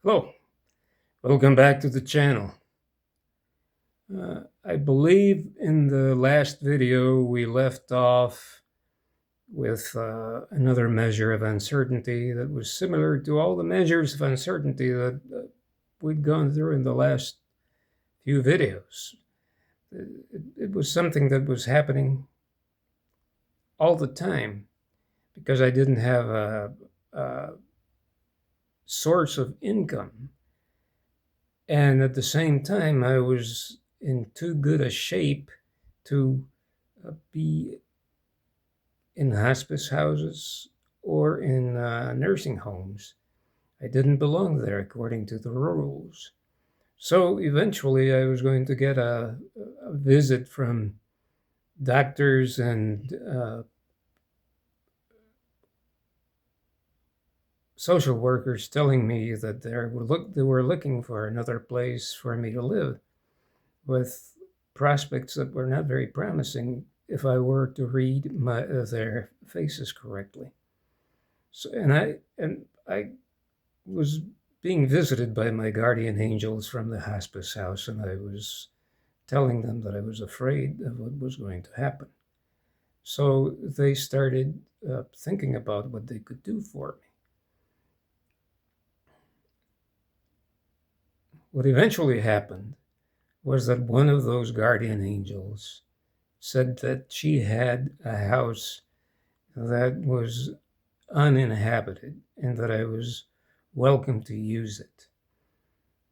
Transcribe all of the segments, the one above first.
Hello, welcome back to the channel. I believe in the last video we left off with another measure of uncertainty that was similar to all the measures of uncertainty that we'd gone through in the last few videos. It was something that was happening all the time because I didn't have a source of income. And at the same time, I was in too good a shape to be in hospice houses or in nursing homes. I didn't belong there according to the rules. So eventually, I was going to get a visit from doctors and social workers telling me that they were looking for another place for me to live, with prospects that were not very promising if I were to read their faces correctly. So, and I was being visited by my guardian angels from the hospice house, and I was telling them that I was afraid of what was going to happen. So they started thinking about what they could do for me. What eventually happened was that one of those guardian angels said that she had a house that was uninhabited and that I was welcome to use it.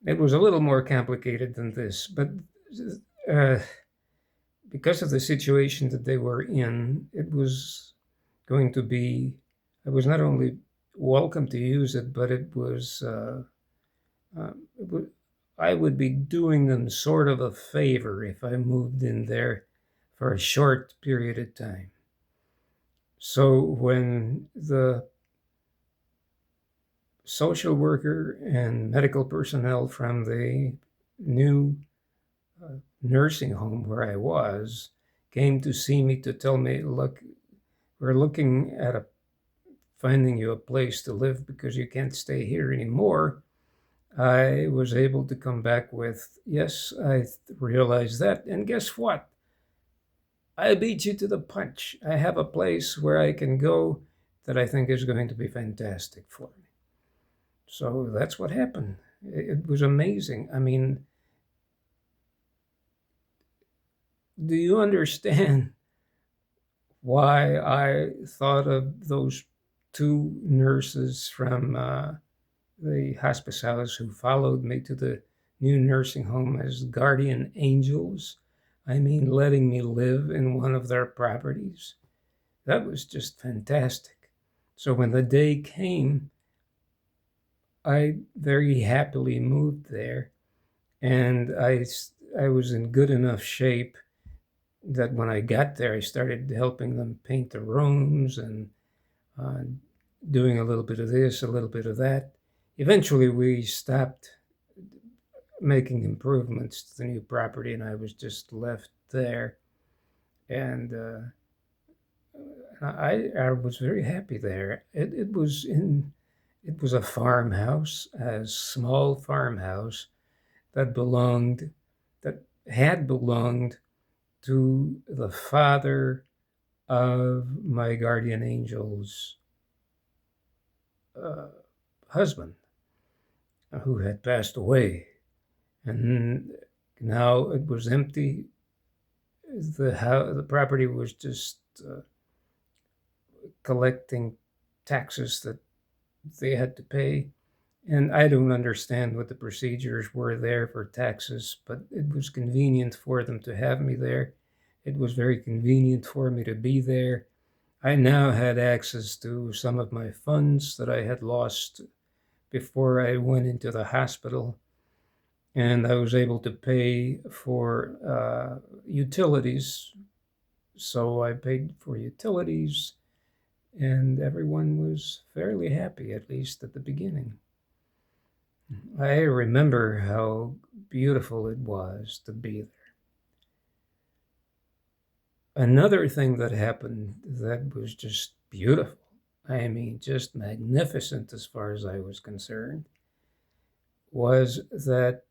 It was a little more complicated than this, but uh, because of the situation that they were in, it was going to be, I was not only welcome to use it, but it was, it would, I would be doing them sort of a favor if I moved in there for a short period of time. So when the social worker and medical personnel from the new nursing home where I was came to see me to tell me, look, we're looking at finding you a place to live because you can't stay here anymore, I was able to come back with, yes, I realize that. And guess what? I beat you to the punch. I have a place where I can go that I think is going to be fantastic for me. So that's what happened. It was amazing. I mean, do you understand why I thought of those two nurses from the hospice house who followed me to the new nursing home as guardian angels? I mean, letting me live in one of their properties. That was just fantastic. So when the day came, I very happily moved there, and I was in good enough shape that when I got there, I started helping them paint the rooms and uh, doing a little bit of this, a little bit of that. Eventually, we stopped making improvements to the new property, and I was just left there. And I was very happy there. It was a farmhouse, a small farmhouse that had belonged to the father of my guardian angel's uh, husband, who had passed away. And now it was empty. The property was just collecting taxes that they had to pay. And I don't understand what the procedures were there for taxes, but it was convenient for them to have me there. It was very convenient for me to be there. I now had access to some of my funds that I had lost before I went into the hospital, and I was able to pay for utilities. So I paid for utilities, and everyone was fairly happy, at least at the beginning. I remember how beautiful it was to be there. Another thing that happened that was just beautiful, I mean, just magnificent as far as I was concerned, was that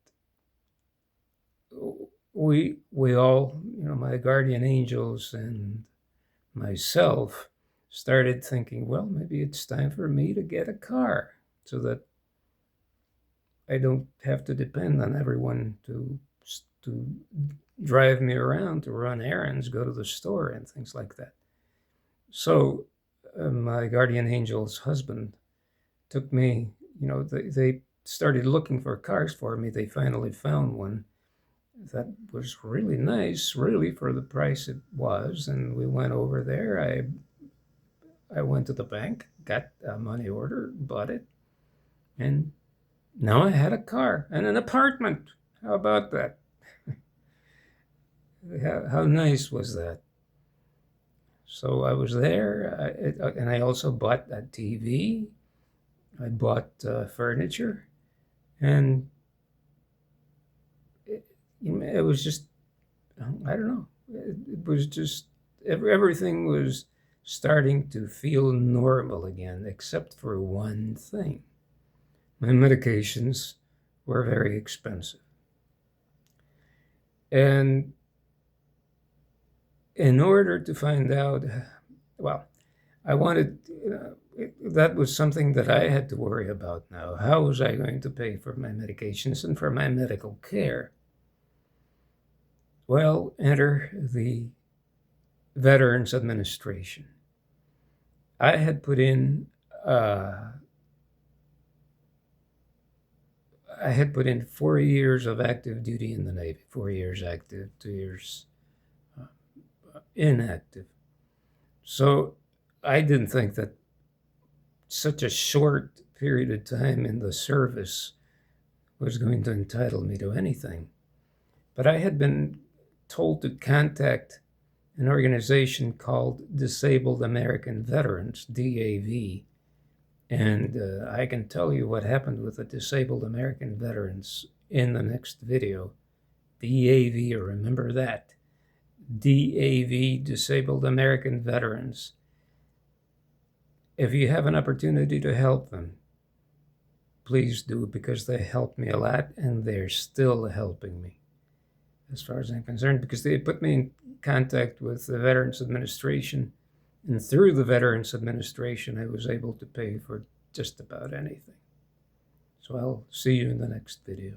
we all, my guardian angels and myself, started thinking, well, maybe it's time for me to get a car so that I don't have to depend on everyone to drive me around to run errands, go to the store, and things like that. So my guardian angel's husband took me, they started looking for cars for me. They finally found one that was really nice, really, for the price it was. And we went over there. I went to the bank, got a money order, bought it, and now I had a car and an apartment. How about that? How nice was that? So I was there, and I also bought a TV. I bought furniture, and it was just, I don't know. It was just, everything was starting to feel normal again, except for one thing. My medications were very expensive. And in order to find out, well, I wanted, that was something that I had to worry about now. How was I going to pay for my medications and for my medical care? Well, enter the Veterans Administration. I had put in 4 years of active duty in the Navy, 4 years active, 2 years inactive. So I didn't think that such a short period of time in the service was going to entitle me to anything. But I had been told to contact an organization called Disabled American Veterans, DAV. And I can tell you what happened with the Disabled American Veterans in the next video. DAV, remember that. DAV, Disabled American Veterans. If you have an opportunity to help them, please do, because they helped me a lot, and they're still helping me, as far as I'm concerned, because they put me in contact with the Veterans Administration, and through the Veterans Administration, I was able to pay for just about anything. So I'll see you in the next video.